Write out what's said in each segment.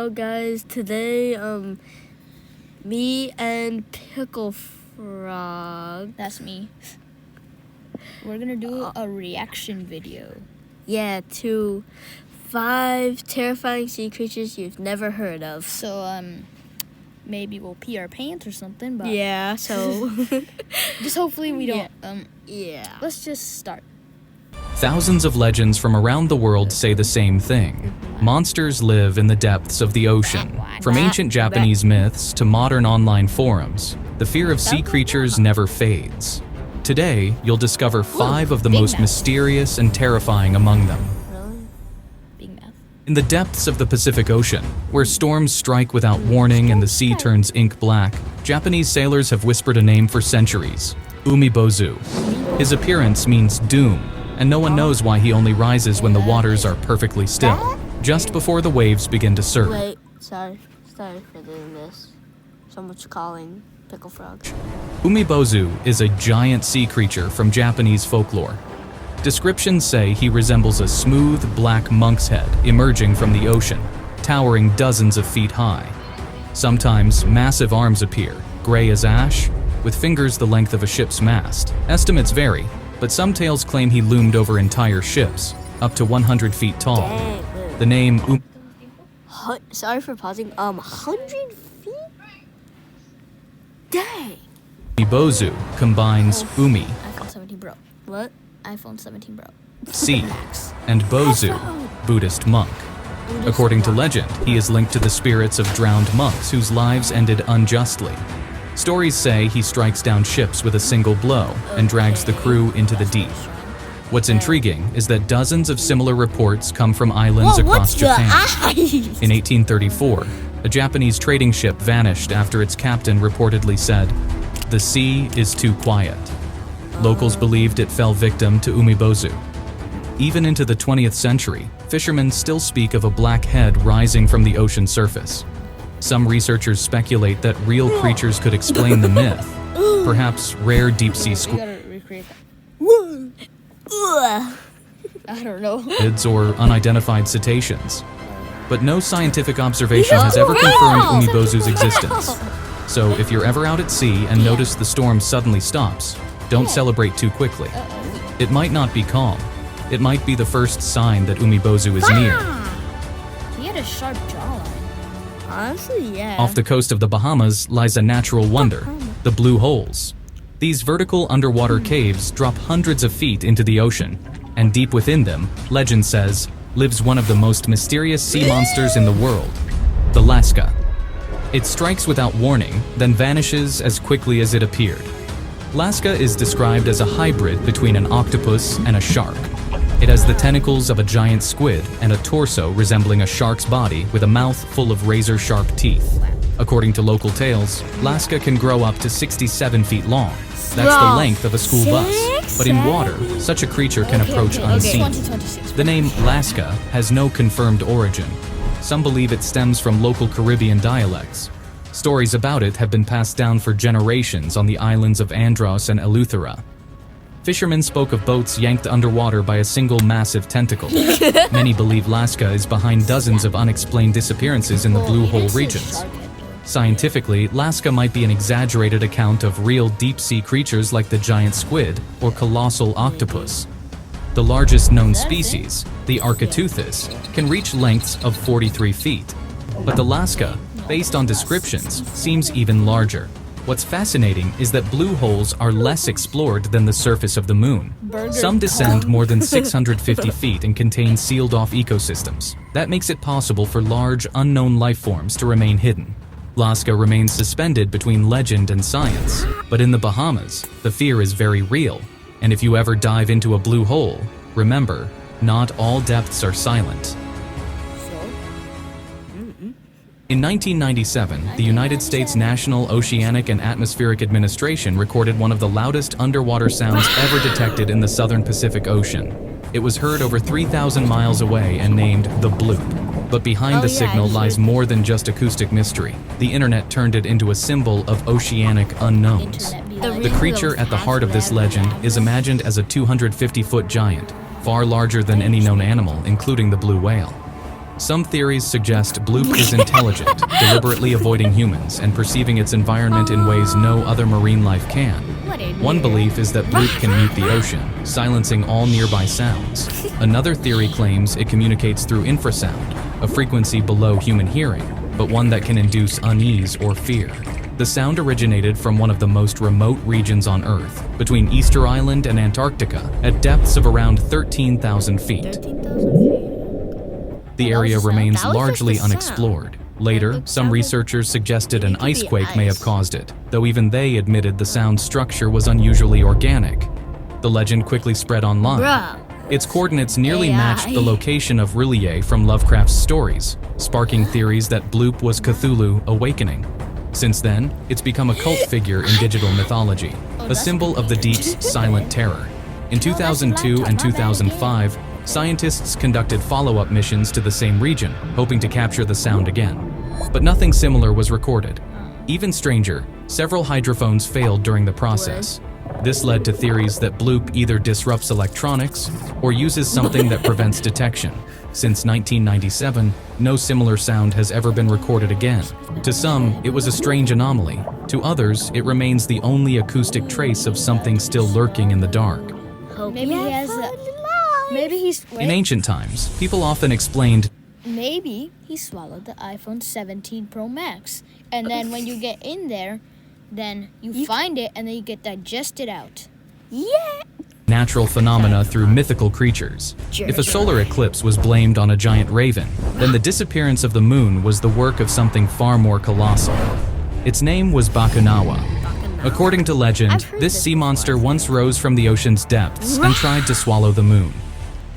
So guys, today me and Pickle Frog, That's me. We're gonna do a reaction video. yeah, to 5 terrifying sea creatures you've never heard of. So maybe we'll pee our pants or something, but Yeah, so just hopefully we don't. yeah. Let's just start. Thousands of legends from around the world say the same thing. Monsters live in the depths of the ocean. From ancient Japanese myths to modern online forums, the fear of sea creatures never fades. Today, you'll discover 5 of the most mysterious and terrifying among them. Big mouth. In the depths of the Pacific Ocean, where storms strike without warning and the sea turns ink black, Japanese sailors have whispered a name for centuries: Umibozu. His appearance means doom, and no one knows why he only rises when the waters are perfectly still, just before the waves begin to surge. Wait, sorry for doing this. So much calling Pickle Frog. Umibozu is a giant sea creature from Japanese folklore. Descriptions say he resembles a smooth, black monk's head emerging from the ocean, towering dozens of feet high. Sometimes massive arms appear, gray as ash, with fingers the length of a ship's mast. Estimates vary, but some tales claim he loomed over entire ships, up to 100 feet tall. Dang. The name Sorry for pausing. 100 feet? Dang. Umibozu combines umi, iPhone 17 Pro. What? iPhone 17 Pro. sea, and bozu, Buddhist monk. According to legend, he is linked to the spirits of drowned monks whose lives ended unjustly. Stories say he strikes down ships with a single blow and drags the crew into the deep. What's intriguing is that dozens of similar reports come from islands across Japan. In 1834, a Japanese trading ship vanished after its captain reportedly said, "The sea is too quiet." Locals believed it fell victim to Umibozu. Even into the 20th century, fishermen still speak of a black head rising from the ocean surface. Some researchers speculate that real creatures could explain the myth, perhaps rare deep-sea We squids gotta recreate that. I don't know. or unidentified cetaceans. But no scientific observation has ever confirmed Umibozu's existence. So if you're ever out at sea and notice the storm suddenly stops, don't celebrate too quickly. It might not be calm. It might be the first sign that Umibozu is near. He had a sharp jawline. Honestly, yeah. Off the coast of the Bahamas lies a natural wonder, the blue holes. These vertical underwater caves drop hundreds of feet into the ocean, and deep within them, legend says, lives one of the most mysterious sea monsters in the world, the Lasca. It strikes without warning, then vanishes as quickly as it appeared. Lasca is described as a hybrid between an octopus and a shark. It has the tentacles of a giant squid and a torso resembling a shark's body with a mouth full of razor-sharp teeth. According to local tales, Lasca can grow up to 67 feet long. That's the length of a school bus. But in water, such a creature can approach unseen. 2026. The name Lasca has no confirmed origin. Some believe it stems from local Caribbean dialects. Stories about it have been passed down for generations on the islands of Andros and Eleuthera. Fishermen spoke of boats yanked underwater by a single massive tentacle. Many believe Lasca is behind dozens of unexplained disappearances in the Blue Hole regions. Scientifically, Lasca might be an exaggerated account of real deep-sea creatures like the giant squid or colossal octopus. The largest known species, the Architeuthis, can reach lengths of 43 feet. But the Lasca, based on descriptions, seems even larger. What's fascinating is that blue holes are less explored than the surface of the moon. Some descend more than 650 feet and contain sealed-off ecosystems. That makes it possible for large, unknown life forms to remain hidden. Lasca remains suspended between legend and science. But in the Bahamas, the fear is very real. And if you ever dive into a blue hole, remember, not all depths are silent. In 1997, the United States National Oceanic and Atmospheric Administration recorded one of the loudest underwater sounds ever detected in the southern Pacific Ocean. It was heard over 3,000 miles away and named the Bloop. But behind the signal lies more than just acoustic mystery. The internet turned it into a symbol of oceanic unknowns. The creature at the heart of this legend is imagined as a 250-foot giant, far larger than any known animal, including the blue whale. Some theories suggest bloop is intelligent, deliberately avoiding humans and perceiving its environment in ways no other marine life can. One belief is that bloop can mute the ocean, silencing all nearby sounds. Another theory claims it communicates through infrasound, a frequency below human hearing, but one that can induce unease or fear. The sound originated from one of the most remote regions on Earth, between Easter Island and Antarctica, at depths of around 13,000 feet. 13,000 feet. The area remains That was just largely the sound. unexplored. Later, some researchers suggested an It could be icequake may have ice. caused it, though even they admitted the sound structure was unusually organic. The legend quickly spread online. Bruh. Its coordinates nearly AI. matched the location of Rillier from Lovecraft's stories, sparking theories that Bloop was Cthulhu awakening. Since then, it's become a cult figure in digital mythology, a symbol of the deep's silent terror. In 2002 and 2005, scientists conducted follow-up missions to the same region, hoping to capture the sound again. But nothing similar was recorded. Even stranger, several hydrophones failed during the process. This led to theories that Bloop either disrupts electronics or uses something that prevents detection. Since 1997, no similar sound has ever been recorded again. To some, it was a strange anomaly. To others, it remains the only acoustic trace of something still lurking in the dark. Maybe he has maybe he's In ancient times, people often explained maybe he swallowed the iPhone 17 Pro Max, and then when you get in there, then you find it and then you get digested out. Yeah. natural phenomena through mythical creatures. If a solar eclipse was blamed on a giant raven, then the disappearance of the moon was the work of something far more colossal. Its name was Bakunawa. According to legend, this sea monster once rose from the ocean's depths and tried to swallow the moon.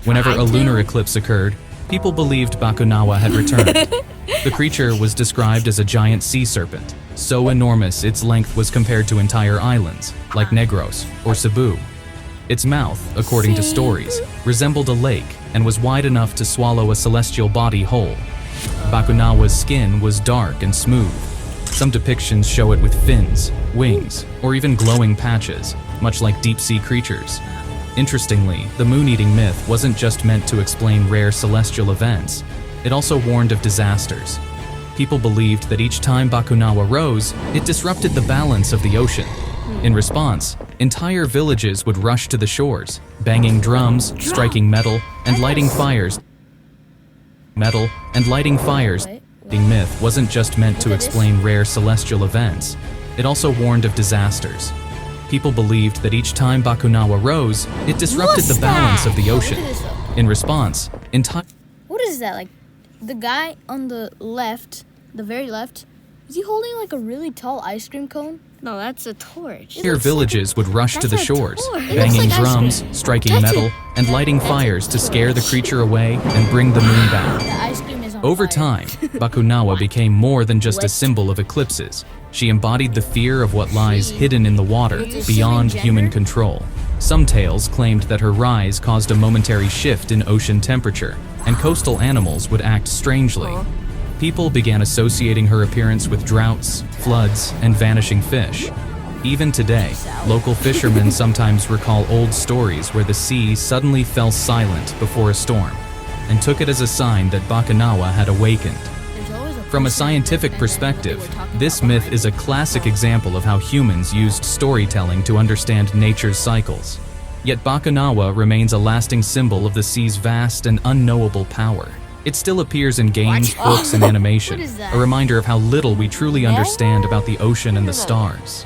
Whenever a lunar eclipse occurred, people believed Bakunawa had returned. The creature was described as a giant sea serpent, so enormous its length was compared to entire islands, like Negros or Cebu. Its mouth, according to stories, resembled a lake and was wide enough to swallow a celestial body whole. Bakunawa's skin was dark and smooth. Some depictions show it with fins, wings, or even glowing patches, much like deep-sea creatures. Interestingly, the moon-eating myth wasn't just meant to explain rare celestial events, it also warned of disasters. People believed that each time Bakunawa rose, it disrupted the balance of the ocean. In response, entire villages would rush to the shores, banging drums, striking metal, and lighting fires. The myth wasn't just meant to explain rare celestial events, it also warned of disasters. People believed that each time Bakunawa rose, it disrupted the balance of the ocean. In response, What is that? Like, the guy on the left, the very left, is he holding like a really tall ice cream cone? No, that's a torch. entire villages would rush to the That's a shores, torch. It banging looks like ice drums, cream. striking metal, and lighting fires to scare the creature away and bring the moon back. The ice cream is on Over fire. time, Bakunawa became more than just a symbol of eclipses. She embodied the fear of what lies hidden in the water, beyond human control. Some tales claimed that her rise caused a momentary shift in ocean temperature, and coastal animals would act strangely. People began associating her appearance with droughts, floods, and vanishing fish. Even today, local fishermen sometimes recall old stories where the sea suddenly fell silent before a storm, and took it as a sign that Bakunawa had awakened. From a scientific perspective, this myth is a classic example of how humans used storytelling to understand nature's cycles. Yet Bakunawa remains a lasting symbol of the sea's vast and unknowable power. It still appears in games, books, and animation, What is that? a reminder of how little we truly understand about the ocean and the stars.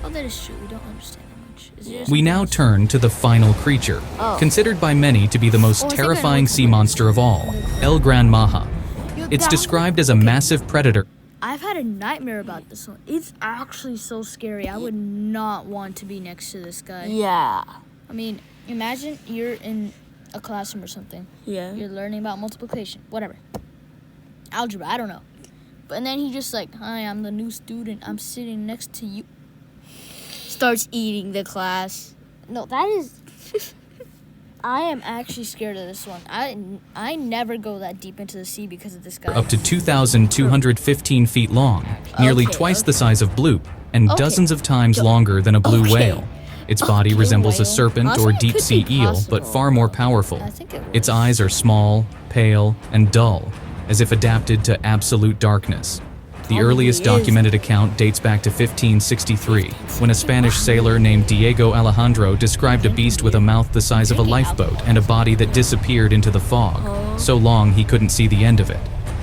Oh, that is true. We don't understand that much. Is it just We now turn to the final creature, considered by many to be the most terrifying sea monster of all, El Gran Maha. It's described as a massive predator. I've had a nightmare about this one. It's actually so scary. I would not want to be next to this guy. Yeah. I mean, imagine you're in a classroom or something. Yeah. You're learning about multiplication, whatever. Algebra, I don't know. But and then he just like, hi, I'm the new student. I'm sitting next to you. Starts eating the class. No, that is... I am actually scared of this one. I never go that deep into the sea because of this guy. Up to 2,215 feet long, nearly Okay, twice the size of Bloop, and Okay. dozens of times longer than a blue Okay. whale. Its body Okay, resembles a whale. serpent Honestly, or it could be deep-sea eel, but possible. far more powerful. I think it Its was. eyes are small, pale, and dull, as if adapted to absolute darkness. The Probably earliest is. documented account dates back to 1563, when a Spanish sailor named Diego Alejandro described a beast with a mouth the size of a lifeboat and a body that disappeared into the fog, so long he couldn't see the end of it.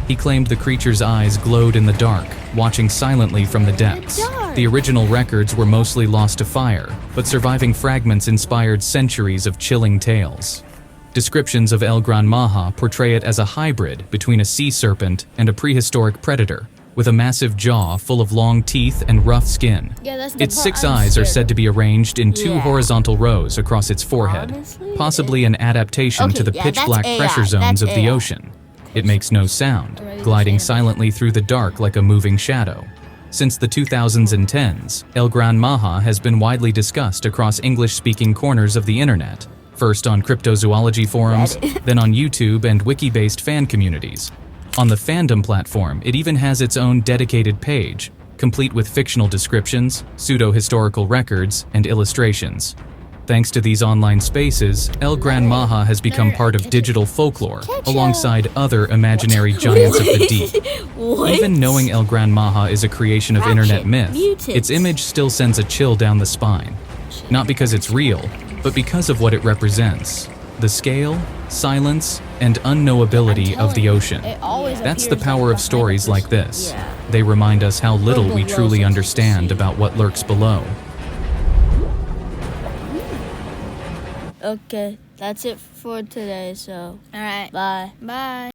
He claimed the creature's eyes glowed in the dark, watching silently from the depths. The original records were mostly lost to fire, but surviving fragments inspired centuries of chilling tales. Descriptions of El Gran Maja portray it as a hybrid between a sea serpent and a prehistoric predator, with a massive jaw full of long teeth and rough skin. Yeah, that's the Its part 6 I'm eyes are scared said to be arranged in 2 Yeah. horizontal rows across its forehead, Honestly, possibly an adaptation to Okay, the yeah, pitch-black that's pressure AI, zones of that's the AI. ocean. It makes no sound, Alright, gliding it's animated. silently through the dark like a moving shadow. Since the 2010s, El Gran Maja has been widely discussed across English-speaking corners of the internet, first on cryptozoology forums, Reddit. then on YouTube and wiki-based fan communities. On the fandom platform, it even has its own dedicated page, complete with fictional descriptions, pseudo-historical records, and illustrations. Thanks to these online spaces, El Gran Maja has become part of digital folklore, alongside other imaginary giants of the deep. What? Even knowing El Gran Maja is a creation of internet myth, mutants. its image still sends a chill down the spine. Not because it's real, but because of what it represents. The scale, silence, and unknowability of the ocean. It always That's the appears power of behind stories the like this. Yeah. They remind us how little we below truly such a understand sea. about what lurks below. Okay, that's it for today. So, All right. bye. Bye.